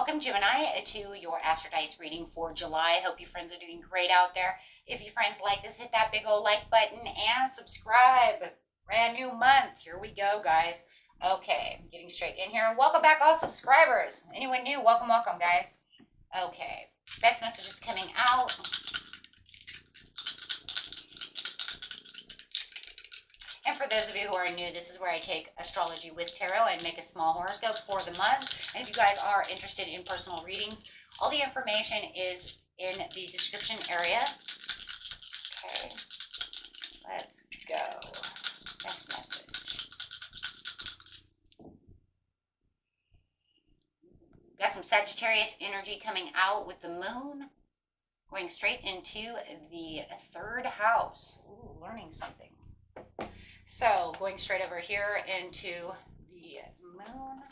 Welcome, Gemini, to your Astro Dice reading for July. Hope you friends are doing great out there. If you friends like this, hit that big old like button and subscribe. Brand new month. Here we go, guys. Okay, I'm getting straight in here. Welcome back, all subscribers. Anyone new, welcome, welcome, guys. Okay, best messages coming out. And for those of you who are new, this is where I take astrology with tarot and make a small horoscope for the month. And if you guys are interested in personal readings, all the information is in the description area. Okay, let's go. Best message. Got some Sagittarius energy coming out with the moon, going straight into the third house. Ooh, learning something. So, going straight over here into the moon.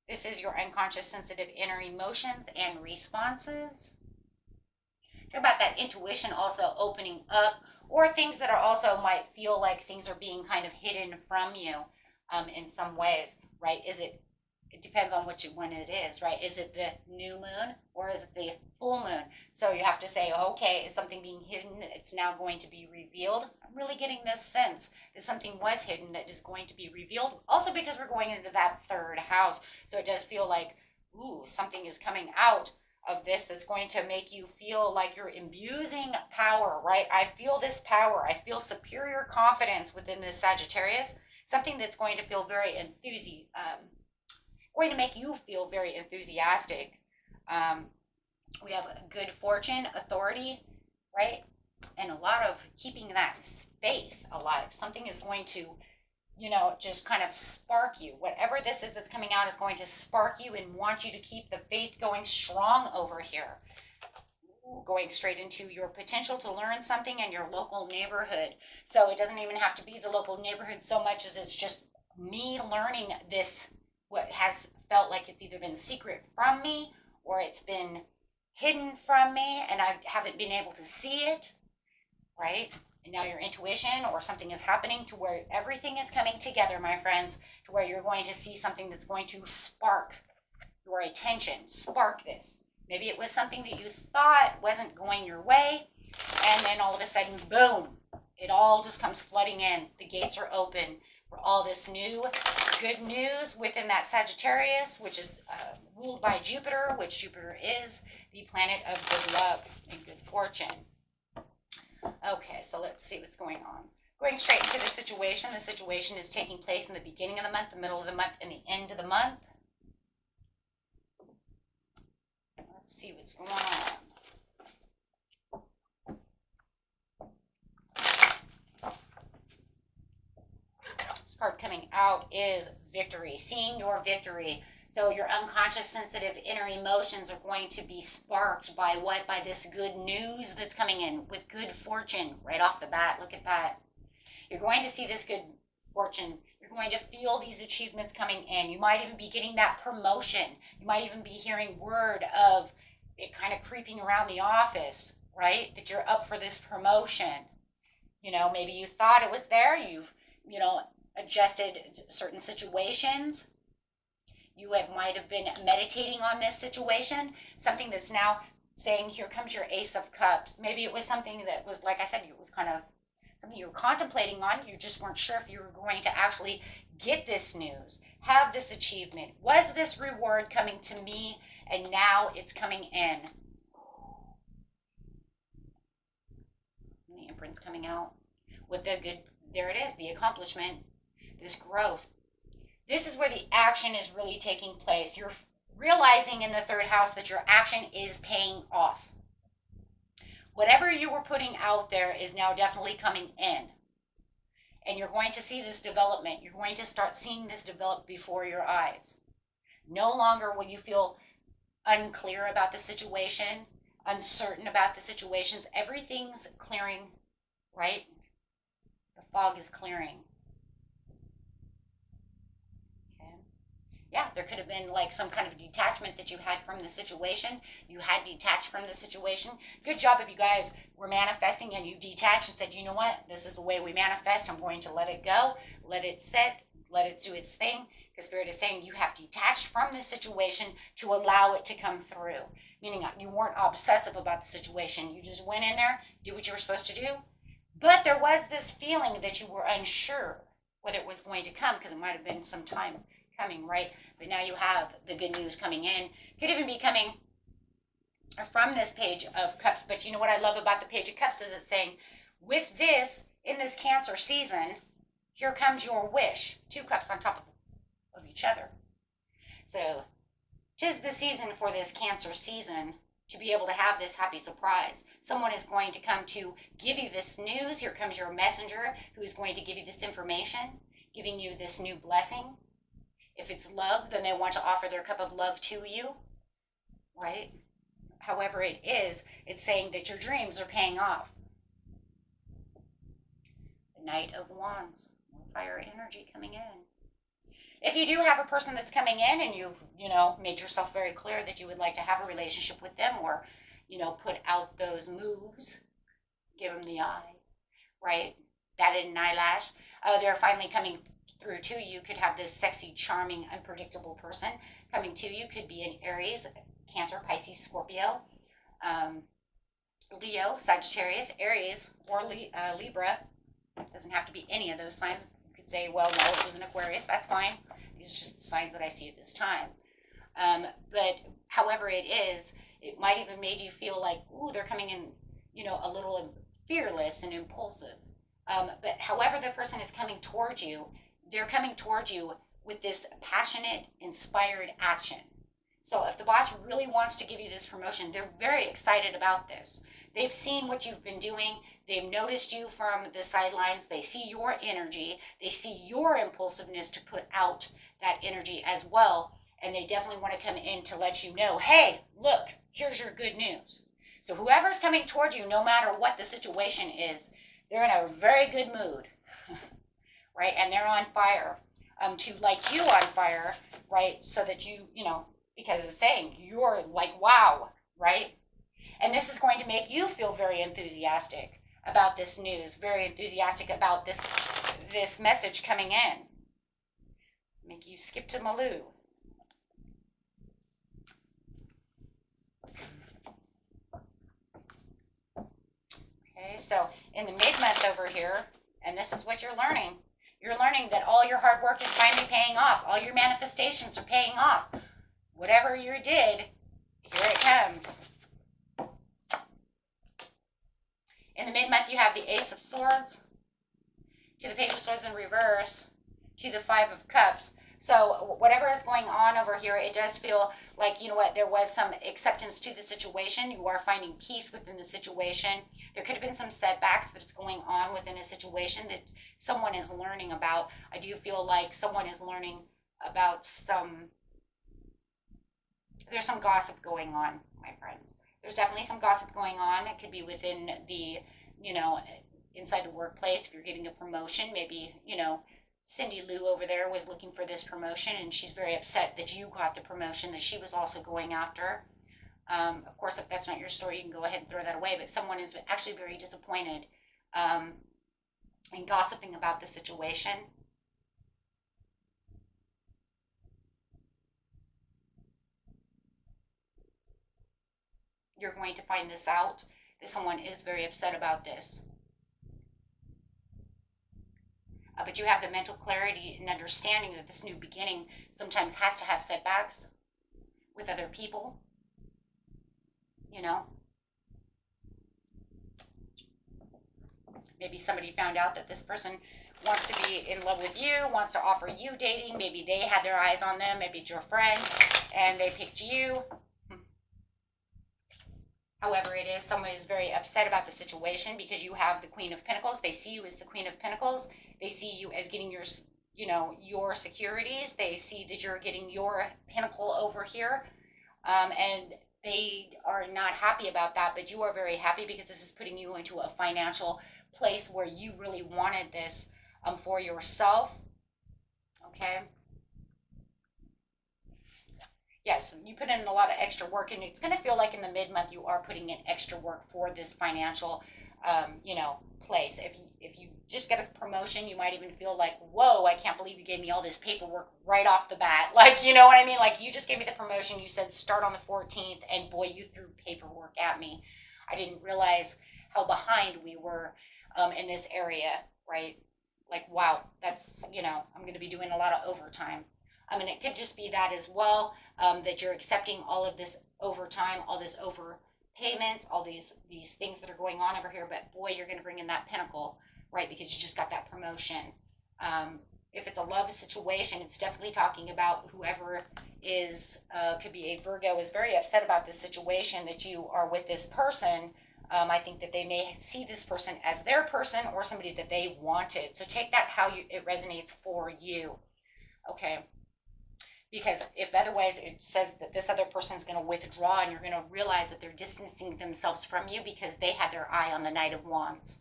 This is your unconscious, sensitive inner emotions and responses. Talk about that intuition also opening up, or things that are also might feel like things are being kind of hidden from you in some ways, right? It depends on which one it is, right? Is it the new moon or is it the full moon? So you have to say, okay, is something being hidden? It's now going to be revealed. I'm really getting this sense that something was hidden that is going to be revealed. Also because we're going into that third house. So it does feel like, ooh, something is coming out of this that's going to make you feel like you're imbuing power, right? I feel this power. I feel superior confidence within this Sagittarius. Something that's going to feel very going to make you feel very enthusiastic. We have good fortune, authority, right? And a lot of keeping that faith alive. Something is going to, just kind of spark you. Whatever this is that's coming out is going to spark you and want you to keep the faith going strong over here. Going straight into your potential to learn something in your local neighborhood. So it doesn't even have to be the local neighborhood so much as it's just me learning this, what has felt like it's either been secret from me or it's been hidden from me and I haven't been able to see it, right? And now your intuition or something is happening to where everything is coming together, my friends, to where you're going to see something that's going to spark your attention, spark this. Maybe it was something that you thought wasn't going your way, and then all of a sudden, boom, it all just comes flooding in. The gates are open for all this new good news within that Sagittarius, which is ruled by Jupiter, which Jupiter is the planet of good luck and good fortune. Okay, so let's see what's going on. Going straight into the situation. The situation is taking place in the beginning of the month, the middle of the month, and the end of the month. Let's see what's going on. This card coming out is victory, seeing your victory. So your unconscious, sensitive inner emotions are going to be sparked by what? By this good news that's coming in with good fortune right off the bat. Look at that. You're going to see this good fortune. You're going to feel these achievements coming in. You might even be getting that promotion. You might even be hearing word of it kind of creeping around the office, right? That you're up for this promotion. Maybe you thought it was there. You've, adjusted certain situations. You might have been meditating on this situation, something that's now saying, here comes your Ace of Cups. Maybe it was something that was, like I said, it was kind of something you were contemplating on. You just weren't sure if you were going to actually get this news, have this achievement. Was this reward coming to me? And now it's coming in. The Empress coming out with the good, there it is, the accomplishment, this growth. This is where the action is really taking place. You're realizing in the third house that your action is paying off. Whatever you were putting out there is now definitely coming in. And you're going to see this development. You're going to start seeing this develop before your eyes. No longer will you feel unclear about the situation, uncertain about the situations. Everything's clearing, right? The fog is clearing. Yeah, there could have been like some kind of detachment that you had from the situation. You had detached from the situation. Good job if you guys were manifesting and you detached and said, you know what, this is the way we manifest. I'm going to let it go, let it sit, let it do its thing. because Spirit is saying you have detached from this situation to allow it to come through. Meaning you weren't obsessive about the situation. You just went in there, did what you were supposed to do. But there was this feeling that you were unsure whether it was going to come, because it might have been some time coming, right? But now you have the good news coming in. Could even be coming from this Page of Cups. But you know what I love about the Page of Cups is it's saying, with this, in this Cancer season, here comes your wish. 2 cups on top of each other. So, 'tis the season for this Cancer season to be able to have this happy surprise. Someone is going to come to give you this news. Here comes your messenger who is going to give you this information, giving you this new blessing. If it's love, then they want to offer their cup of love to you, right? However it is, it's saying that your dreams are paying off. The Knight of Wands, fire energy coming in. If you do have a person that's coming in and you've, made yourself very clear that you would like to have a relationship with them, or, put out those moves, give them the eye, right? Batted an eyelash. They're finally coming through to you. Could have this sexy, charming, unpredictable person coming to you. Could be an Aries, Cancer, Pisces, Scorpio, Leo, Sagittarius, Aries, or Libra. Doesn't have to be any of those signs. You could say, well, no, it was an Aquarius. That's fine. These are just the signs that I see at this time. But however it is, it might even made you feel like, ooh, they're coming in, a little fearless and impulsive. But however the person is coming towards you, they're coming towards you with this passionate, inspired action. So if the boss really wants to give you this promotion, they're very excited about this. They've seen what you've been doing. They've noticed you from the sidelines. They see your energy. They see your impulsiveness to put out that energy as well. And they definitely want to come in to let you know, hey, look, here's your good news. So whoever's coming towards you, no matter what the situation is, they're in a very good mood, right? And they're on fire to light you on fire, right? So that because it's saying you're like, wow, right? And this is going to make you feel very enthusiastic about this news, very enthusiastic about this message coming in. Make you skip to Malou. Okay, so in the mid-month over here, and this is what you're learning. You're learning that all your hard work is finally paying off. All your manifestations are paying off. Whatever you did, here it comes. In the mid-month, you have the Ace of Swords, to the Page of Swords in reverse, to the Five of Cups. So whatever is going on over here, it does feel like, there was some acceptance to the situation. You are finding peace within the situation. There could have been some setbacks that's going on within a situation that someone is learning about. I do feel like someone is learning about there's some gossip going on, my friends. There's definitely some gossip going on. It could be within the, inside the workplace. If you're getting a promotion, maybe, Cindy Lou over there was looking for this promotion, and she's very upset that you got the promotion that she was also going after. Of course, if that's not your story, you can go ahead and throw that away, but someone is actually very disappointed and gossiping about the situation. You're going to find this out, that someone is very upset about this. But you have the mental clarity and understanding that this new beginning sometimes has to have setbacks with other people. Maybe somebody found out that this person wants to be in love with you, wants to offer you dating. Maybe they had their eyes on them. Maybe it's your friend, and they picked you. However it is, someone is very upset about the situation because you have the Queen of Pentacles. They see you as the Queen of Pentacles. They see you as getting your securities. They see that you're getting your pinnacle over here. And they are not happy about that, but you are very happy because this is putting you into a financial place where you really wanted this for yourself. Okay. Yes, you put in a lot of extra work, and it's going to feel like in the mid-month you are putting in extra work for this financial, place. If you just get a promotion, you might even feel like, whoa, I can't believe you gave me all this paperwork right off the bat. Like, you know what I mean? Like, you just gave me the promotion. You said start on the 14th, and boy, you threw paperwork at me. I didn't realize how behind we were in this area, right? Like, wow, that's, I'm going to be doing a lot of overtime. I mean, it could just be that as well, that you're accepting all of this overtime, all this overpayments, all these things that are going on over here. But boy, you're going to bring in that pinnacle, right? Because you just got that promotion. If it's a love situation, it's definitely talking about whoever is, could be a Virgo, is very upset about this situation that you are with this person. I think that they may see this person as their person or somebody that they wanted. So take that how it resonates for you. Okay. Because if otherwise it says that this other person is going to withdraw, and you're going to realize that they're distancing themselves from you because they had their eye on the Knight of Wands.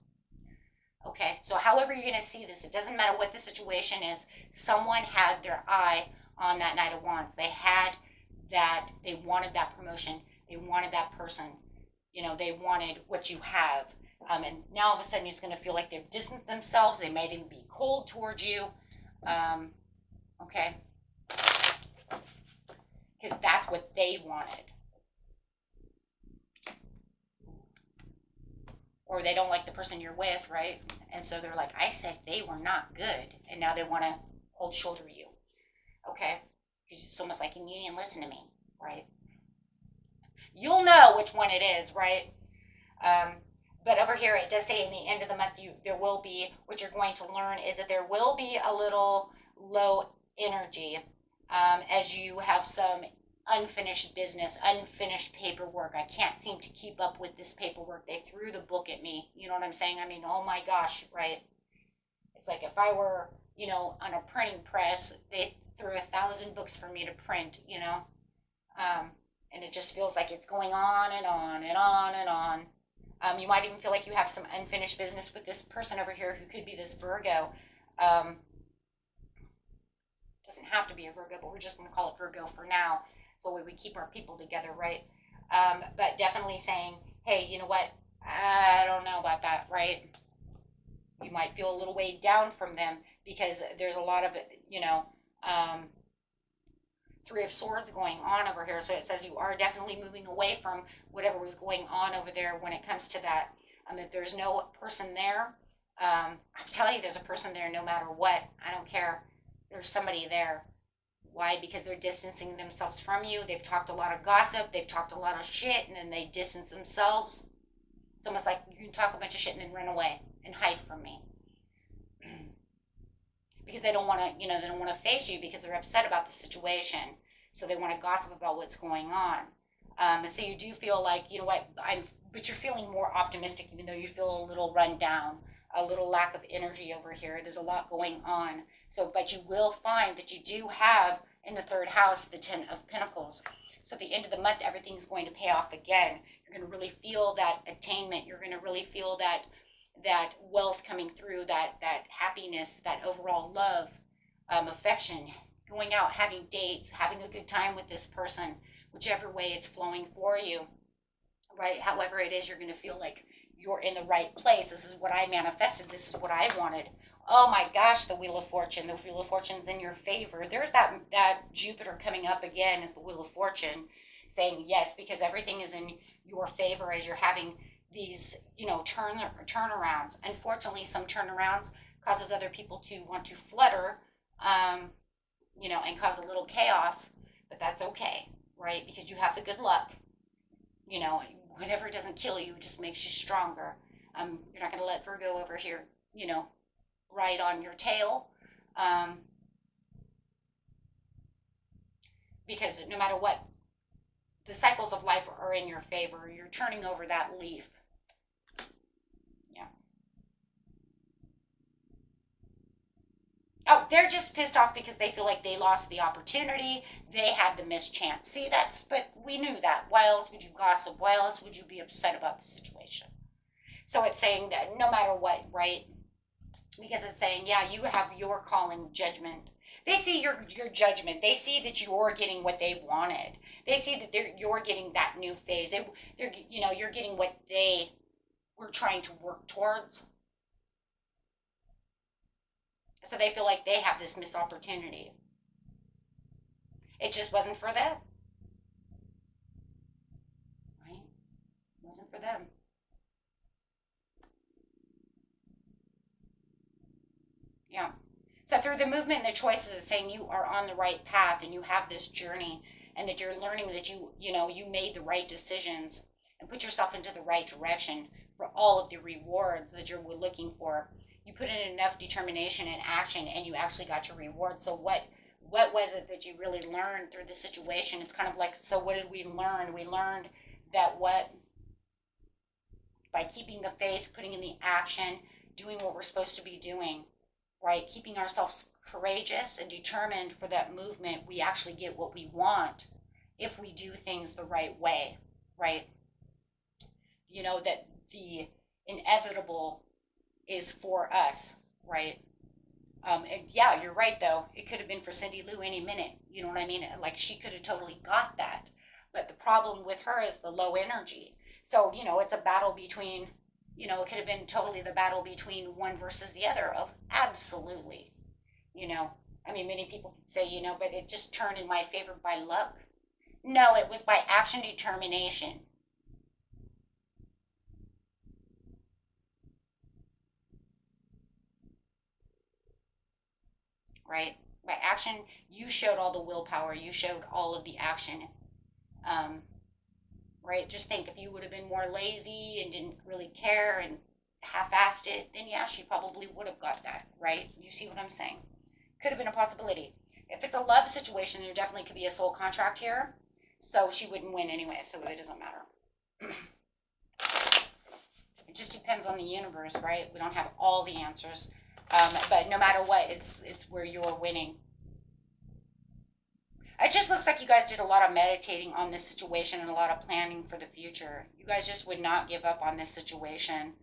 Okay, so however you're going to see this, it doesn't matter what the situation is. Someone had their eye on that Knight of Wands. They had that, they wanted that promotion. They wanted that person. They wanted what you have. And now all of a sudden it's going to feel like they've distanced themselves. They might even be cold towards you. Okay. Because that's what they wanted. Or they don't like the person you're with, right? And so they're like, I said they were not good. And now they want to cold shoulder you. Okay? It's almost like, you didn't listen to me, right? You'll know which one it is, right? But over here, it does say in the end of the month, there will be, what you're going to learn is that there will be a little low energy as you have some unfinished business, unfinished paperwork. I can't seem to keep up with this paperwork. They threw the book at me. You know what I'm saying? I mean, oh my gosh, right? It's like if I were, on a printing press, they threw 1,000 books for me to print, and it just feels like it's going on and on and on and on. You might even feel like you have some unfinished business with this person over here who could be this Virgo. Doesn't have to be a Virgo, but we're just going to call it Virgo for now. So we keep our people together, right? But definitely saying, hey, you know what? I don't know about that, right? You might feel a little weighed down from them because there's a lot of, Three of Swords going on over here. So it says you are definitely moving away from whatever was going on over there when it comes to that. If there's no person there, I'm telling you, there's a person there no matter what. I don't care. There's somebody there. Why? Because they're distancing themselves from you. They've talked a lot of gossip. They've talked a lot of shit, and then they distance themselves. It's almost like you can talk a bunch of shit and then run away and hide from me. Because they don't want to, they don't want to face you because they're upset about the situation. So they want to gossip about what's going on. And so you do feel like, you know what, but you're feeling more optimistic, even though you feel a little run down, a little lack of energy over here. There's a lot going on. So, but you will find that you do have in the third house the 10 of Pentacles. So at the end of the month, everything's going to pay off again. You're going to really feel that attainment. You're going to really feel that wealth coming through, that happiness, that overall love, affection, going out, having dates, having a good time with this person, whichever way it's flowing for you, right? However it is, you're going to feel like you're in the right place. This is what I manifested. This is what I wanted. Oh my gosh, the Wheel of Fortune. The Wheel of Fortune's in your favor. There's that Jupiter coming up again as the Wheel of Fortune, saying yes, because everything is in your favor as you're having these, turnarounds. Unfortunately, some turnarounds causes other people to want to flutter, and cause a little chaos, but that's okay, right? Because you have the good luck. Whatever doesn't kill you just makes you stronger. You're not going to let Virgo over here, ride on your tail, because no matter what, the cycles of life are in your favor. You're turning over that leaf. Yeah. Oh, they're just pissed off because they feel like they lost the opportunity. They had the missed chance. See, but we knew that. Why else would you gossip? Why else would you be upset about the situation? So it's saying that no matter what, right? Because it's saying, yeah, you have your calling, judgment. They see your judgment. They see that you're getting what they wanted. They see that you're getting that new phase. You're getting what they were trying to work towards. So they feel like they have this missed opportunity. It just wasn't for them, right? It wasn't for them. Yeah. So through the movement and the choices of saying you are on the right path and you have this journey and that you're learning that you made the right decisions and put yourself into the right direction for all of the rewards that you're looking for. You put in enough determination and action and you actually got your reward. So what was it that you really learned through the situation? It's kind of like, so what did we learn? We learned that what by keeping the faith, putting in the action, doing what we're supposed to be doing, right? Keeping ourselves courageous and determined for that movement, we actually get what we want if we do things the right way, right? That the inevitable is for us, right? And yeah, you're right though. It could have been for Cindy Lou any minute. You know what I mean? Like she could have totally got that. But the problem with her is the low energy. So, it's a battle between, it could have been totally the battle between one versus the other of absolutely, you know. I mean, many people could say, but it just turned in my favor by luck. No, it was by action determination, right? By action, you showed all the willpower, you showed all of the action. Um, right? Just think if you would have been more lazy and didn't really care and half-assed it, then yeah, she probably would have got that, right? You see what I'm saying? Could have been a possibility. If it's a love situation, there definitely could be a soul contract here. So she wouldn't win anyway, so it doesn't matter. It just depends on the universe, right? We don't have all the answers. But no matter what, it's where you're winning. It just looks like you guys did a lot of meditating on this situation and a lot of planning for the future. You guys just would not give up on this situation.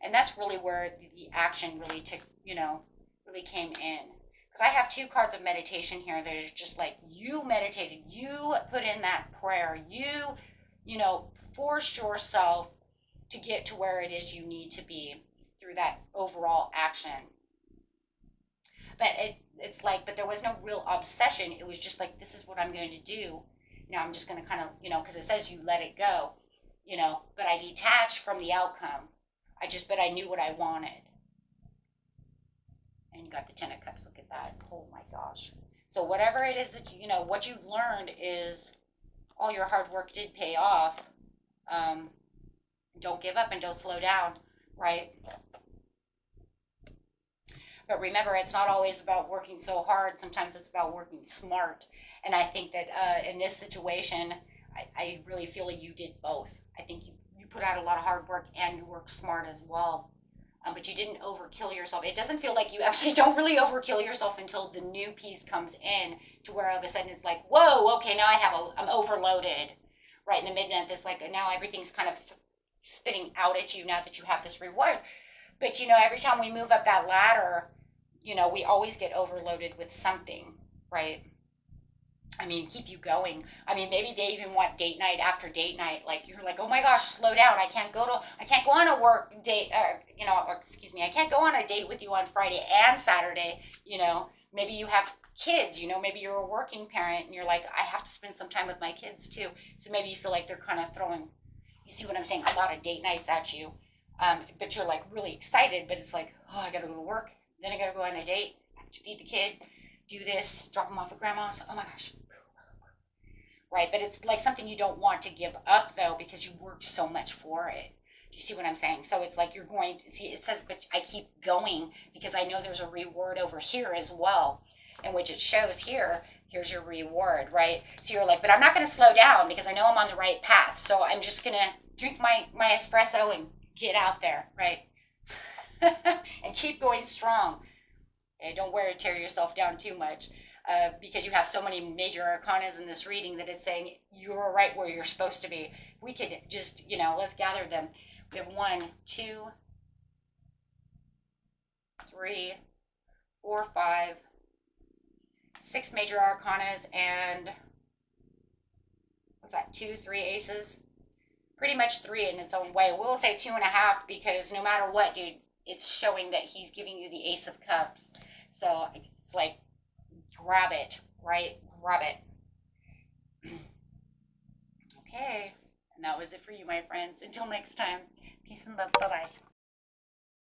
And that's really where the action really took, really came in. Because I have two cards of meditation here that are just like you meditated, you put in that prayer, forced yourself to get to where it is you need to be through that overall action. But it's like, but there was no real obsession. It was just like, this is what I'm going to do. Now I'm just going to kind of, because it says you let it go, but I detached from the outcome. But I knew what I wanted. And you got the Ten of Cups. Look at that. Oh my gosh. So whatever it is that, what you've learned is all your hard work did pay off. Um, don't give up and don't slow down, right? But remember, it's not always about working so hard. Sometimes it's about working smart. And I think that in this situation, I really feel like you did both. I think you put out a lot of hard work and you worked smart as well. But you didn't overkill yourself. It doesn't feel like you actually don't really overkill yourself until the new piece comes in to where all of a sudden it's like, whoa, okay, now I'm overloaded. Right in the midnight, it's like now everything's kind of spitting out at you now that you have this reward. But every time we move up that ladder, we always get overloaded with something, right? I mean, keep you going. I mean, maybe they even want date night after date night. Like you're like, oh my gosh, slow down. I can't go on a work date. Or excuse me, I can't go on a date with you on Friday and Saturday. Maybe you have kids. Maybe you're a working parent and you're like, I have to spend some time with my kids too. So maybe you feel like they're kind of throwing. You see what I'm saying? A lot of date nights at you. But you're like really excited. But it's like, oh, I got to go to work. Then I got to go on a date. I have to feed the kid. Do this. Drop him off at grandma's. Oh my gosh. Right? But it's like something you don't want to give up though because you worked so much for it. Do you see what I'm saying? So it's like you're going to see, it says, but I keep going because I know there's a reward over here as well, in which it shows here, here's your reward, right? So you're like, but I'm not going to slow down because I know I'm on the right path. So I'm just going to drink my espresso and get out there, right? And keep going strong. And don't wear and tear yourself down too much. Because you have so many major arcanas in this reading that it's saying you're right where you're supposed to be. We could just, let's gather them. We have 1, 2, 3, 4, 5, 6 major arcanas, and what's that? 2, 3 aces. Pretty much 3 in its own way. We'll say 2.5 because no matter what, dude, it's showing that he's giving you the Ace of Cups. So it's like, grab it, right? Grab it. Okay. And that was it for you, my friends. Until next time, peace and love. Bye bye.